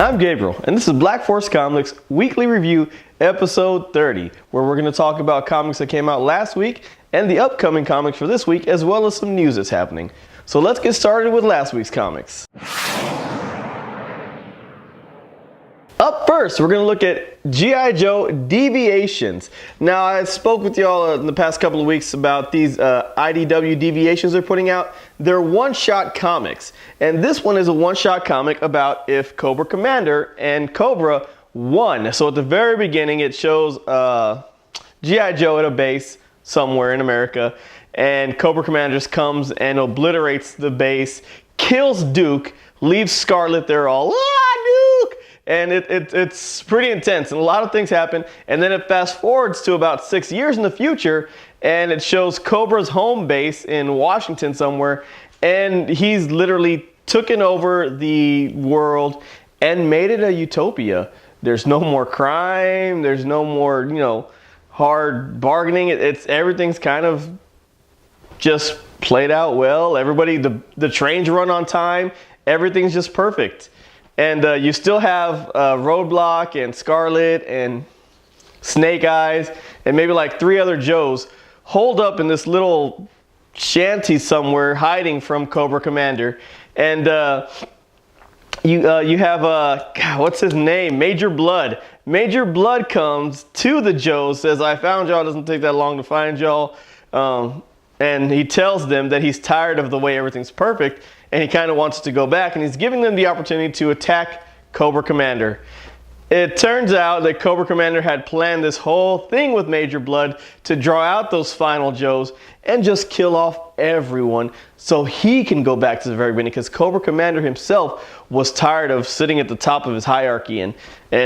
I'm Gabriel, and this is Black Force Comics Weekly Review, Episode 30, where we're going to talk about comics that came out last week and the upcoming comics for this week, as well as some news that's happening. So let's get started with last week's comics. Up first, we're going to look at G.I. Joe Deviations. Now, I spoke with y'all in the past couple of weeks about these IDW Deviations they're putting out. They're one-shot comics. And this one is a one-shot comic about if Cobra Commander and Cobra won. So at the very beginning, it shows G.I. Joe at a base somewhere in America. And Cobra Commander just comes and obliterates the base, kills Duke, leaves Scarlet there all, Duke! And it's pretty intense, and a lot of things happen. And then it fast forwards to about 6 years in the future, and it shows Cobra's home base in Washington somewhere, and he's literally taken over the world and made it a utopia. There's no more crime, there's no more, hard bargaining. Everything's kind of just played out well. Everybody, the trains run on time, everything's just perfect. And you still have Roadblock and Scarlet and Snake Eyes and maybe like 3 other Joes holed up in this little shanty somewhere hiding from Cobra Commander. And you have, God, what's his name? Major Blood. Major Blood comes to the Joes, says, I found y'all, doesn't take that long to find y'all. And he tells them that he's tired of the way everything's perfect. And he kind of wants to go back, and he's giving them the opportunity to attack Cobra Commander. It turns out that Cobra Commander had planned this whole thing with Major Blood to draw out those final Joes and just kill off everyone so he can go back to the very beginning, because Cobra Commander himself was tired of sitting at the top of his hierarchy and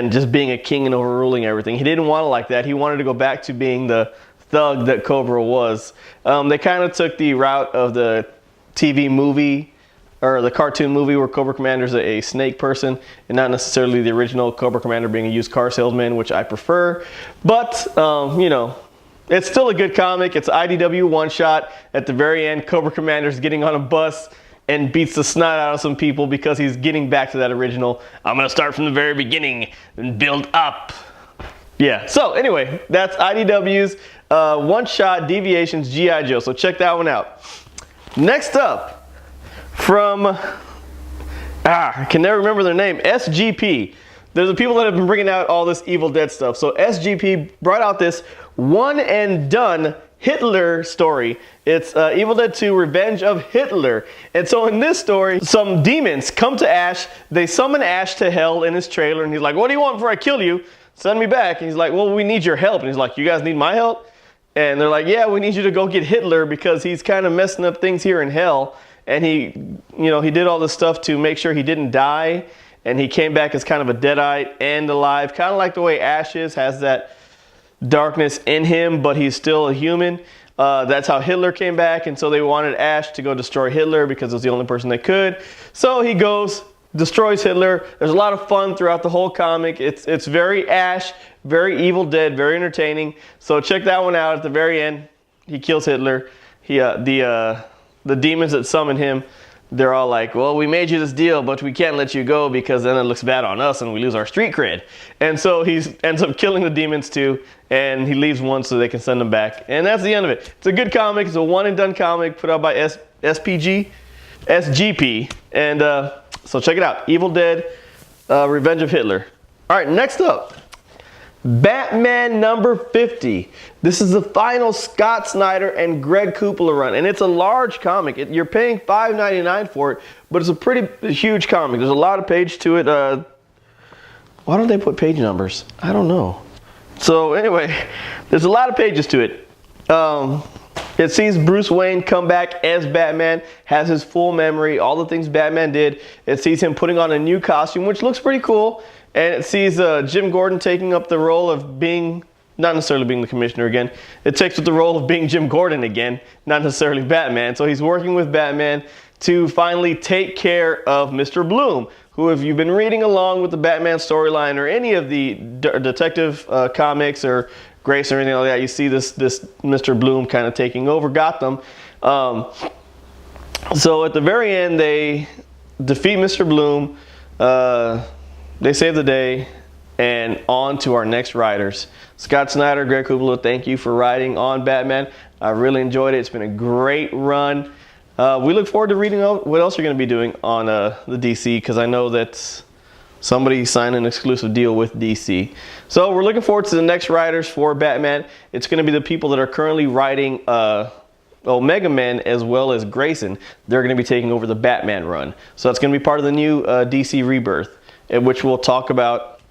just being a king and overruling everything. He didn't want it like that. He wanted to go back to being the thug that Cobra was. They kind of took the route of the TV movie, or the cartoon movie, where Cobra Commander's a snake person and not necessarily the original Cobra Commander being a used car salesman, which I prefer. But, it's still a good comic. It's IDW one-shot. At the very end, Cobra Commander's getting on a bus and beats the snot out of some people because he's getting back to that original, I'm going to start from the very beginning and build up. Yeah, so anyway, that's IDW's one-shot Deviations G.I. Joe. So check that one out. Next up, from, I can never remember their name, SGP. There's the people that have been bringing out all this Evil Dead stuff. So SGP brought out this one and done Hitler story. It's Evil Dead 2 Revenge of Hitler. And so in this story, some demons come to Ash. They summon Ash to hell in his trailer. And he's like, what do you want before I kill you? Send me back. And he's like, well, we need your help. And he's like, you guys need my help? And they're like, yeah, we need you to go get Hitler because he's kind of messing up things here in hell. And he did all this stuff to make sure he didn't die. And he came back as kind of a deadite and alive. Kind of like the way Ash is, has that darkness in him, but he's still a human. That's how Hitler came back. And so they wanted Ash to go destroy Hitler because it was the only person that could. So he goes, destroys Hitler. There's a lot of fun throughout the whole comic. It's very Ash, very Evil Dead, very entertaining. So check that one out. At the very end, he kills Hitler. The demons that summon him, they're all like, well, we made you this deal, but we can't let you go because then it looks bad on us and we lose our street cred. And so he ends up killing the demons too, and he leaves one so they can send him back. And that's the end of it. It's a good comic. It's a one and done comic put out by SGP. And so check it out. Evil Dead, Revenge of Hitler. All right, next up, Batman number 50. This is the final Scott Snyder and Greg Kupala run, and it's a large comic. You're paying $5.99 for it, but it's a pretty huge comic. There's a lot of page to it. Why don't they put page numbers? I don't know. So anyway, there's a lot of pages to it. It sees Bruce Wayne come back as Batman, has his full memory, all the things Batman did. It sees him putting on a new costume, which looks pretty cool. And it sees Jim Gordon taking up the role of being, not necessarily being the commissioner again. It takes up the role of being Jim Gordon again, not necessarily Batman. So he's working with Batman to finally take care of Mr. Bloom, who, if you've been reading along with the Batman storyline or any of the detective comics or Grace or anything like that, you see this Mr. Bloom kind of taking over Gotham. So at the very end, they defeat Mr. Bloom. they save the day, and on to our next writers. Scott Snyder, Greg Capullo, thank you for writing on Batman. I really enjoyed it. It's been a great run. We look forward to reading what else you're going to be doing on the DC, because I know that somebody signed an exclusive deal with DC. So we're looking forward to the next writers for Batman. It's going to be the people that are currently writing Omega Men as well as Grayson. They're going to be taking over the Batman run. So that's going to be part of the new DC Rebirth, which we'll talk about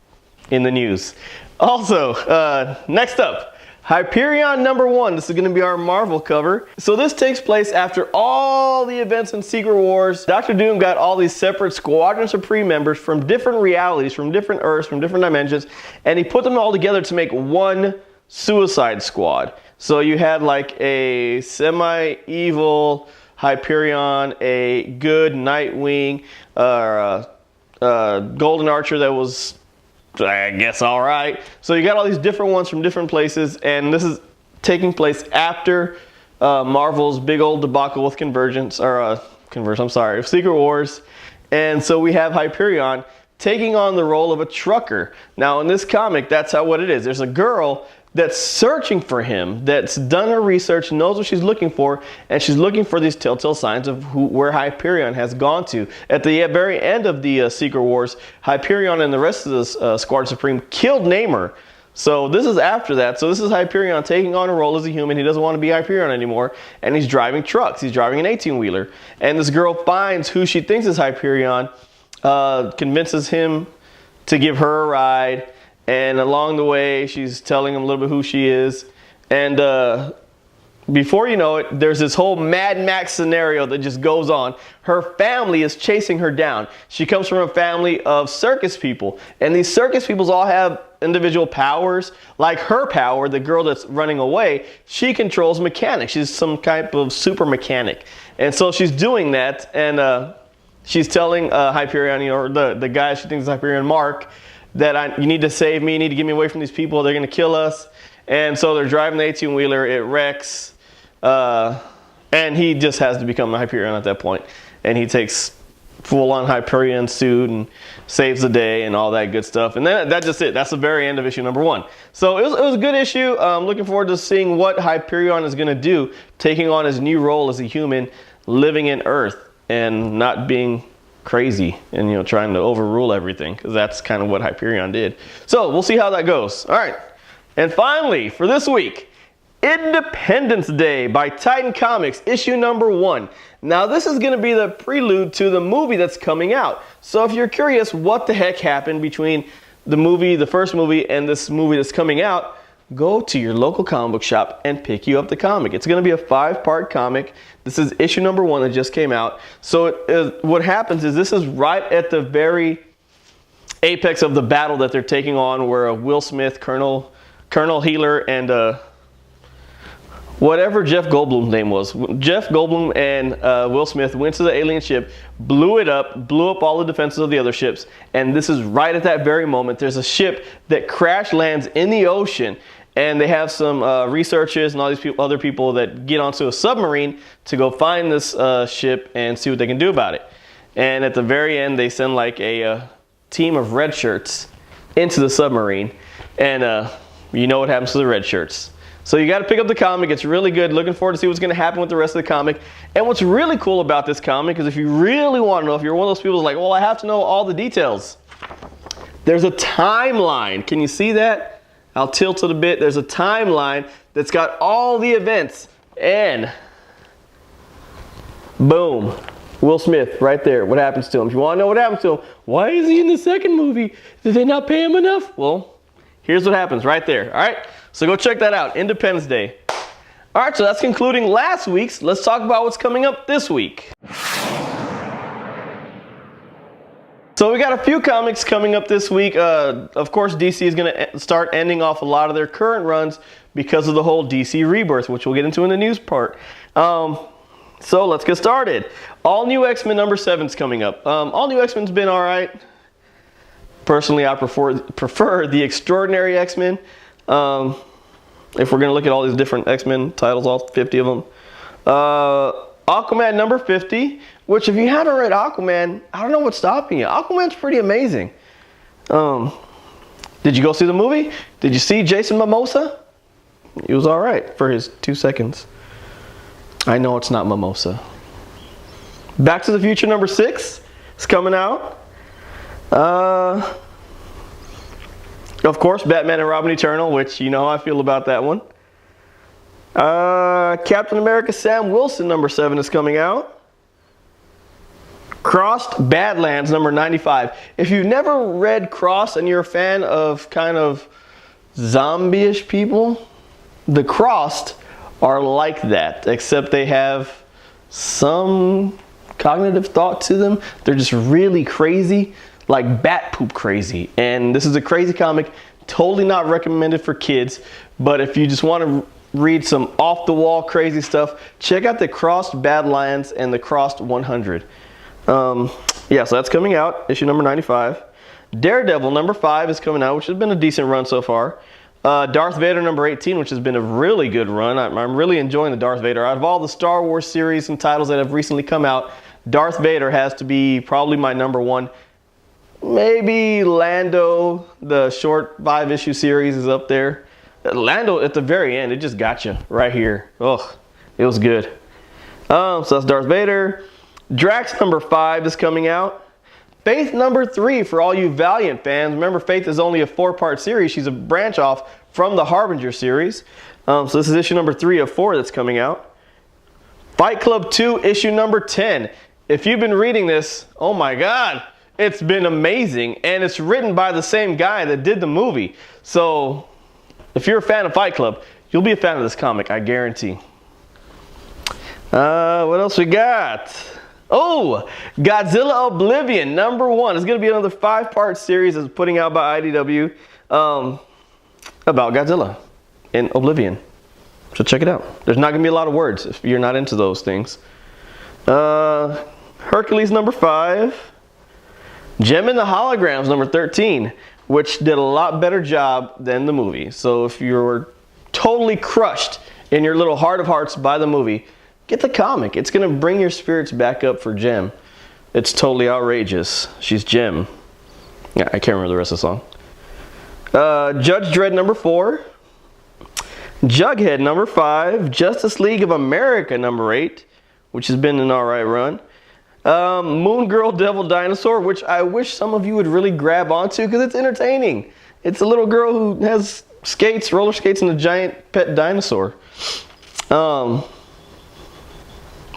in the news. Also, next up, Hyperion #1. This is going to be our Marvel cover. So this takes place after all the events in Secret Wars. Dr. Doom got all these separate Squadron Supreme members from different realities, from different Earths, from different dimensions, and he put them all together to make one Suicide Squad. So you had like a semi-evil Hyperion, a good Nightwing, Golden Archer that was, I guess, all right. So you got all these different ones from different places, and this is taking place after Marvel's big old debacle with Secret Wars. And so we have Hyperion taking on the role of a trucker. Now in this comic, that's what it is. There's a girl that's searching for him, that's done her research, knows what she's looking for, and she's looking for these telltale signs of where Hyperion has gone to. At the very end of the Secret Wars, Hyperion and the rest of the Squad Supreme killed Namor. So this is after that. So this is Hyperion taking on a role as a human. He doesn't want to be Hyperion anymore, and he's driving trucks. He's driving an 18-wheeler. And this girl finds who she thinks is Hyperion, convinces him to give her a ride, and along the way, she's telling him a little bit who she is. And before you know it, there's this whole Mad Max scenario that just goes on. Her family is chasing her down. She comes from a family of circus people. And these circus people all have individual powers. Like her power, the girl that's running away, she controls mechanics. She's some type of super mechanic. And so she's doing that. And she's telling Hyperion, or the guy she thinks is Hyperion, Mark, that you need to save me, you need to get me away from these people, they're gonna kill us. And so they're driving the 18-wheeler, it wrecks, and he just has to become a Hyperion at that point. And he takes full-on Hyperion suit and saves the day and all that good stuff. And then that's just it, that's the very end of issue #1. So it was a good issue. Looking forward to seeing what Hyperion is gonna do, taking on his new role as a human, living in Earth and not being crazy and trying to overrule everything, because that's kind of what Hyperion did. So we'll see how that goes. All right, and finally for this week, Independence Day by Titan Comics, issue #1. Now this is going to be the prelude to the movie that's coming out. So if you're curious what the heck happened between the first movie and this movie that's coming out, go to your local comic book shop and pick you up the comic. It's going to be a 5-part comic. This is issue #1 that just came out. So what happens is this is right at the very apex of the battle that they're taking on, where Will Smith, Colonel Healer, and whatever Jeff Goldblum's name was. Jeff Goldblum and Will Smith went to the alien ship, blew it up, blew up all the defenses of the other ships, and this is right at that very moment. There's a ship that crash lands in the ocean, and they have some researchers and all these other people that get onto a submarine to go find this ship and see what they can do about it. And at the very end, they send like a team of red shirts into the submarine, and you know what happens to the red shirts. So you got to pick up the comic. It's really good. Looking forward to see what's going to happen with the rest of the comic. And what's really cool about this comic is, if you really want to know, if you're one of those people who's like, well, I have to know all the details, there's a timeline. Can you see that? I'll tilt it a bit. There's a timeline that's got all the events, and boom, Will Smith right there. What happens to him? If you want to know what happens to him, why is he in the second movie? Did they not pay him enough? Well, here's what happens right there. All right, so go check that out, Independence Day. All right, so that's concluding last week's. Let's talk about what's coming up this week. So we got a few comics coming up this week. Of course, DC is going to start ending off a lot of their current runs because of the whole DC Rebirth, which we'll get into in the news part. So let's get started. All New X-Men #7 is coming up. All New X-Men's been all right. Personally, I prefer the Extraordinary X-Men. If we're going to look at all these different X-Men titles, all 50 of them. Aquaman #50, which if you haven't read Aquaman, I don't know what's stopping you. Aquaman's pretty amazing. Did you go see the movie? Did you see Jason Momoa? He was all right for his 2 seconds. I know it's not Mimosa. Back to the Future number 6 is coming out. Of course, Batman and Robin Eternal, which you know how I feel about that one. Captain America Sam Wilson number 7 is coming out. Crossed Badlands number 95. If you've never read Crossed and you're a fan of kind of zombie-ish people, the Crossed are like that, except they have some cognitive thought to them. They're just really crazy, like bat poop crazy. And this is a crazy comic, totally not recommended for kids, but if you just want to read some off-the-wall crazy stuff, check out the Crossed Badlands and the Crossed 100. Yeah, so that's coming out, issue number 95. Daredevil number 5 is coming out, which has been a decent run so far. Darth Vader number 18, which has been a really good run. I'm really enjoying the Darth Vader. Out of all the Star Wars series and titles that have recently come out, Darth Vader has to be probably my number 1. Maybe Lando, the short 5-issue series, is up there. Lando at the very end, it just got you right here. Ugh, it was good. So that's Darth Vader. Drax number 5 is coming out. Faith number 3 for all you Valiant fans. Remember, Faith is only a 4-part series. She's a branch off from the Harbinger series. So this is issue number 3 of 4 that's coming out. Fight Club 2 issue number 10. If you've been reading this, oh my God, it's been amazing. And it's written by the same guy that did the movie. So if you're a fan of Fight Club, you'll be a fan of this comic, I guarantee. What else we got? Oh, Godzilla Oblivion number 1. It's going to be another 5-part series that's putting out by IDW about Godzilla in Oblivion. So check it out. There's not going to be a lot of words if you're not into those things. Hercules number 5. Gem and the Holograms number 13, which did a lot better job than the movie. So if you're totally crushed in your little heart of hearts by the movie, get the comic. It's going to bring your spirits back up for Gem. It's totally outrageous. She's Gem. Yeah, I can't remember the rest of the song. Judge Dredd number 4. Jughead number 5. Justice League of America number 8, which has been an alright run. Moon Girl Devil Dinosaur, which I wish some of you would really grab onto because it's entertaining. It's a little girl who has skates, roller skates, and a giant pet dinosaur.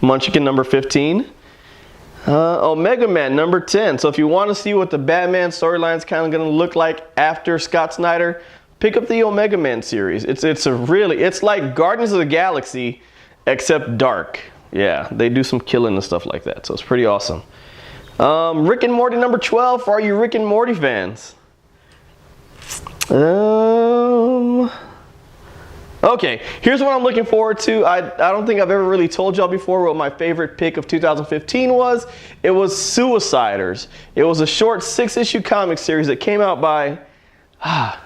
Munchkin number 15. Omega Man number 10. So if you want to see what the Batman storyline is kind of going to look like after Scott Snyder, pick up the Omega Man series. It's like Guardians of the Galaxy except dark. Yeah, they do some killing and stuff like that, so it's pretty awesome. Rick and Morty number 12 for all you Rick and Morty fans. Okay, here's what I'm looking forward to. I don't think I've ever really told y'all before what my favorite pick of 2015 was. It was Suiciders. It was a short 6-issue comic series that came out by, I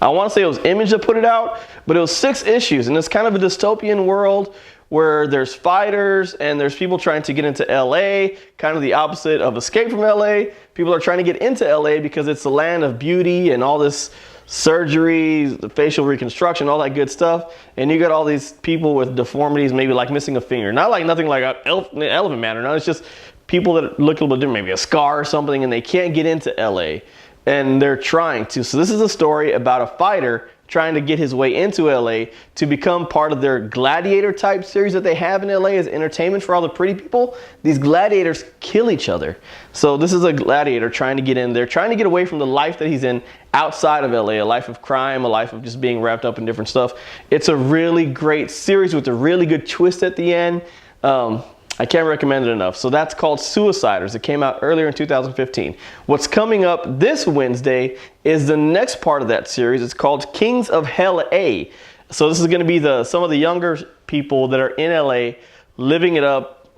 want to say it was Image that put it out, but it was 6 issues, and it's kind of a dystopian world where there's fighters and there's people trying to get into LA, kind of the opposite of Escape from LA. People are trying to get into LA because it's the land of beauty and all this surgery, the facial reconstruction, all that good stuff. And you got all these people with deformities, maybe like missing a finger. Not like nothing like an Elephant Man or not. It's just people that look a little bit different, maybe a scar or something, and they can't get into LA. And they're trying to. So this is a story about a fighter trying to get his way into LA to become part of their gladiator type series that they have in LA as entertainment for all the pretty people. These gladiators kill each other. So this is a gladiator trying to get in there, trying to get away from the life that he's in outside of LA, a life of crime, a life of just being wrapped up in different stuff. It's a really great series with a really good twist at the end. I can't recommend it enough. So that's called Suiciders. It came out earlier in 2015. What's coming up this Wednesday is the next part of that series. It's called Kings of Hell A. So this is going to be some of the younger people that are in LA living it up.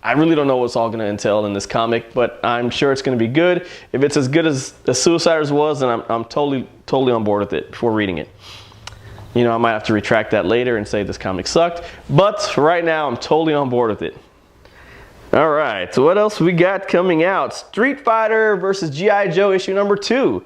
I really don't know what's all going to entail in this comic, but I'm sure it's going to be good. If it's as good as Suiciders was, then I'm totally on board with it before reading it. You know, I might have to retract that later and say this comic sucked, but right now I'm totally on board with it. All right, so what else we got coming out? Street Fighter versus G.I. Joe issue number 2.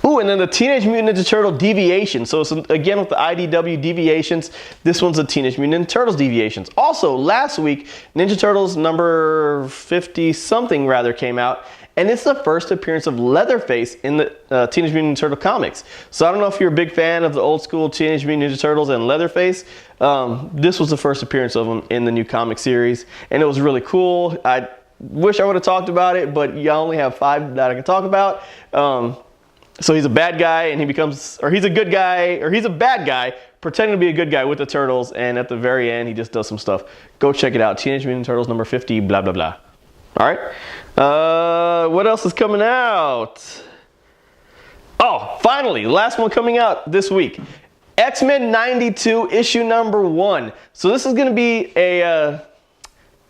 Ooh, and then the Teenage Mutant Ninja Turtle Deviation. So it's, again, with the IDW Deviations, this one's the Teenage Mutant Ninja Turtles Deviations. Also, last week, Ninja Turtles number 50-something rather came out, and it's the first appearance of Leatherface in the Teenage Mutant Ninja Turtle comics. So I don't know if you're a big fan of the old school Teenage Mutant Ninja Turtles and Leatherface. This was the first appearance of him in the new comic series, and it was really cool. I wish I would have talked about it, but you only have 5 that I can talk about. So he's a bad guy, and he becomes, or he's a good guy, or he's a bad guy, pretending to be a good guy with the Turtles, and at the very end, he just does some stuff. Go check it out. Teenage Mutant Turtles number 50, blah, blah, blah. All right. What else is coming out? Oh, finally, last one coming out this week. X-Men 92, issue number 1. So this is going to be a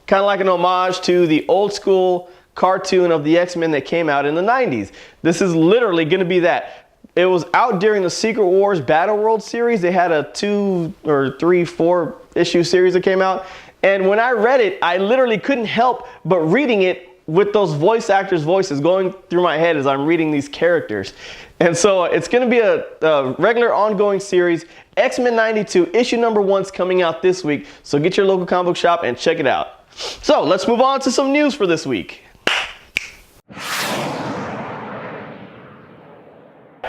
kind of like an homage to the old school cartoon of the X-Men that came out in the 90s. This is literally going to be that. It was out during the Secret Wars Battle World series. They had a 2 or 3, 4 issue series that came out. And when I read it, I literally couldn't help but reading it with those voice actors' voices going through my head as I'm reading these characters. And so it's going to be a regular ongoing series. X-Men 92, issue number 1's coming out this week. So get your local comic book shop and check it out. So let's move on to some news for this week.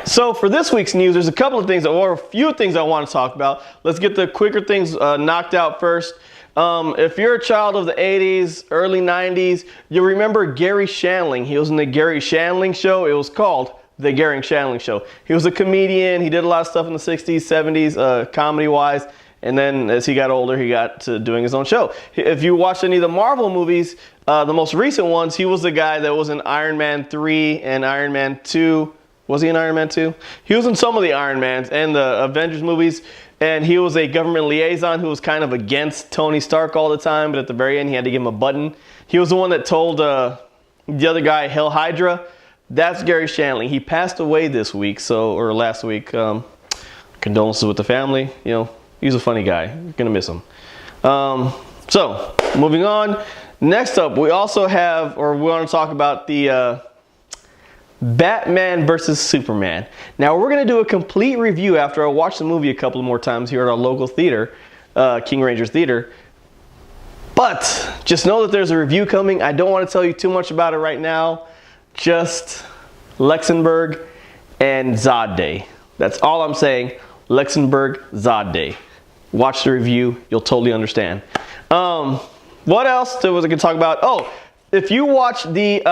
So for this week's news, there's a couple of things, or a few things I want to talk about. Let's get the quicker things knocked out first. If you're a child of the 80s, early 90s, you'll remember Garry Shandling. He was in the Garry Shandling Show. It was called The Garry Shandling Show. He was a comedian. He did a lot of stuff in the 60s, 70s, comedy-wise. And then as he got older, he got to doing his own show. If you watched any of the Marvel movies, the most recent ones, he was the guy that was in Iron Man 3 and Iron Man 2. Was he in Iron Man 2? He was in some of the Iron Mans and the Avengers movies. And he was a government liaison who was kind of against Tony Stark all the time. But at the very end, he had to give him a button. He was the one that told the other guy, Hail Hydra. That's Garry Shandling. He passed away this week, or last week. Condolences with the family. You know, he's a funny guy. Gonna miss him. So, moving on. Next up, we also have, or we want to talk about the Batman versus Superman. Now, we're going to do a complete review after I watch the movie a couple more times here at our local theater, King Ranger's Theater. But just know that there's a review coming. I don't want to tell you too much about it right now. Just Luxembourg and Zod Day. That's all I'm saying. Luxembourg, Zod Day. Watch the review. You'll totally understand. What else was I going to talk about? Oh, if you watch the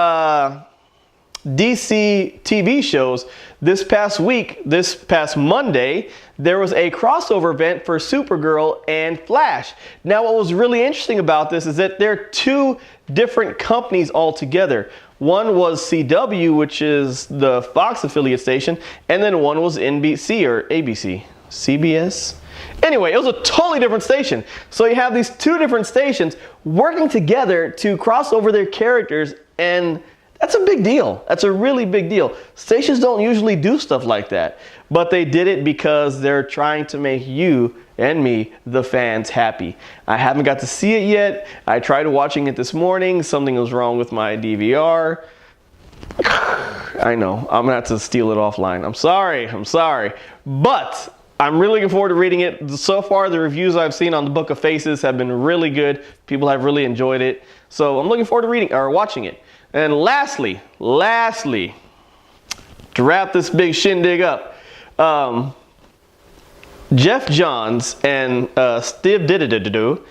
DC TV shows, this past Monday, there was a crossover event for Supergirl and Flash. Now, what was really interesting about this is that they're 2 different companies altogether. One was CW, which is the Fox affiliate station, and then one was NBC or ABC, CBS. Anyway, it was a totally different station. So you have these 2 different stations working together to cross over their characters, and that's a big deal. That's a really big deal. Stations don't usually do stuff like that, but they did it because they're trying to make you and me, the fans, happy. I haven't got to see it yet. I tried watching it this morning. Something was wrong with my DVR. I know, I'm gonna have to steal it offline. I'm sorry. But I'm really looking forward to reading it. So far, the reviews I've seen on the Book of Faces have been really good. People have really enjoyed it. So I'm looking forward to watching it. And lastly, to wrap this big shindig up, Jeff Johns and Steve Ditto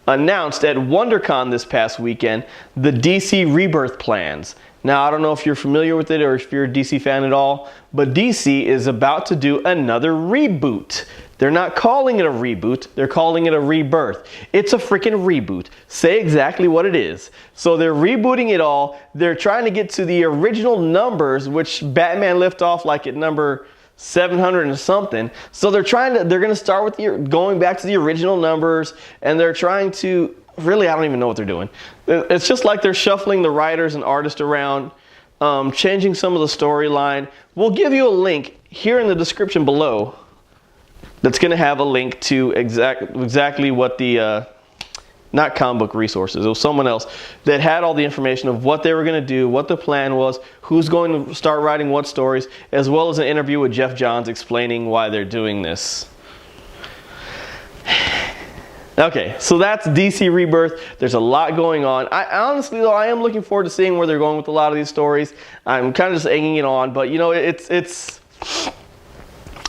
announced at WonderCon this past weekend the DC Rebirth Plans. Now, I don't know if you're familiar with it or if you're a DC fan at all, but DC is about to do another reboot. They're not calling it a reboot, they're calling it a rebirth. It's a freaking reboot. Say exactly what it is. So they're rebooting it all. They're trying to get to the original numbers, which Batman left off like at number 700 and something. So they're going to start with going back to the original numbers, and they're trying to, really, I don't even know what they're doing. It's just like they're shuffling the writers and artists around, changing some of the storyline. We'll give you a link here in the description below that's going to have a link to exactly what the not comic book resources, it was someone else that had all the information of what they were going to do, what the plan was, who's going to start writing what stories, as well as an interview with Jeff Johns explaining why they're doing this. Okay, so that's DC Rebirth. There's a lot going on. I honestly, though, I am looking forward to seeing where they're going with a lot of these stories. I'm kind of just egging it on, but you know, it's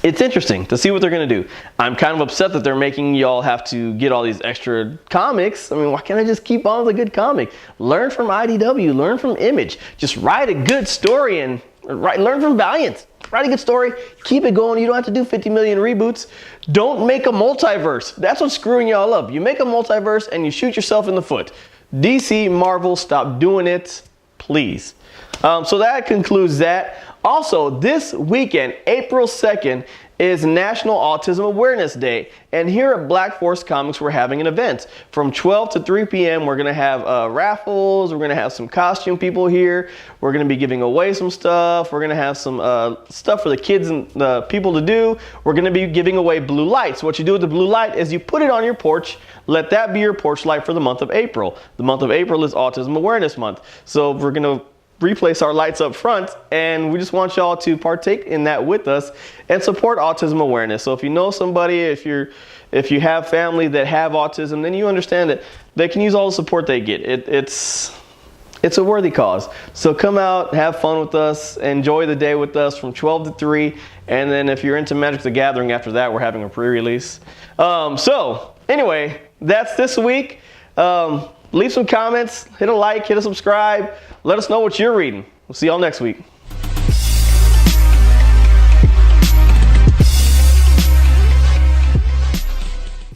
interesting to see what they're going to do. I'm kind of upset that they're making y'all have to get all these extra comics. I mean, why can't I just keep on with a good comic? Learn from IDW, learn from Image. Just write a good story and learn from Valiant. Write a good story, keep it going. You don't have to do 50 million reboots. Don't make a multiverse. That's what's screwing y'all up. You make a multiverse and you shoot yourself in the foot. DC, Marvel, stop doing it, please. So that concludes that. Also, this weekend, April 2nd, is National Autism Awareness Day. And here at Black Force Comics, we're having an event. From 12 to 3 p.m., we're going to have raffles. We're going to have some costume people here. We're going to be giving away some stuff. We're going to have some stuff for the kids and the people to do. We're going to be giving away blue lights. What you do with the blue light is you put it on your porch. Let that be your porch light for the month of April. The month of April is Autism Awareness Month. So we're going to replace our lights up front, and we just want y'all to partake in that with us and support autism awareness. So if you know somebody, if you have family that have autism, then you understand that they can use all the support they get. It's a worthy cause. So come out, have fun with us, enjoy the day with us from 12 to 3, and then if you're into Magic the Gathering after that, we're having a pre-release. So anyway, that's this week. Leave some comments, hit a like, hit a subscribe. Let us know what you're reading. We'll see y'all next week.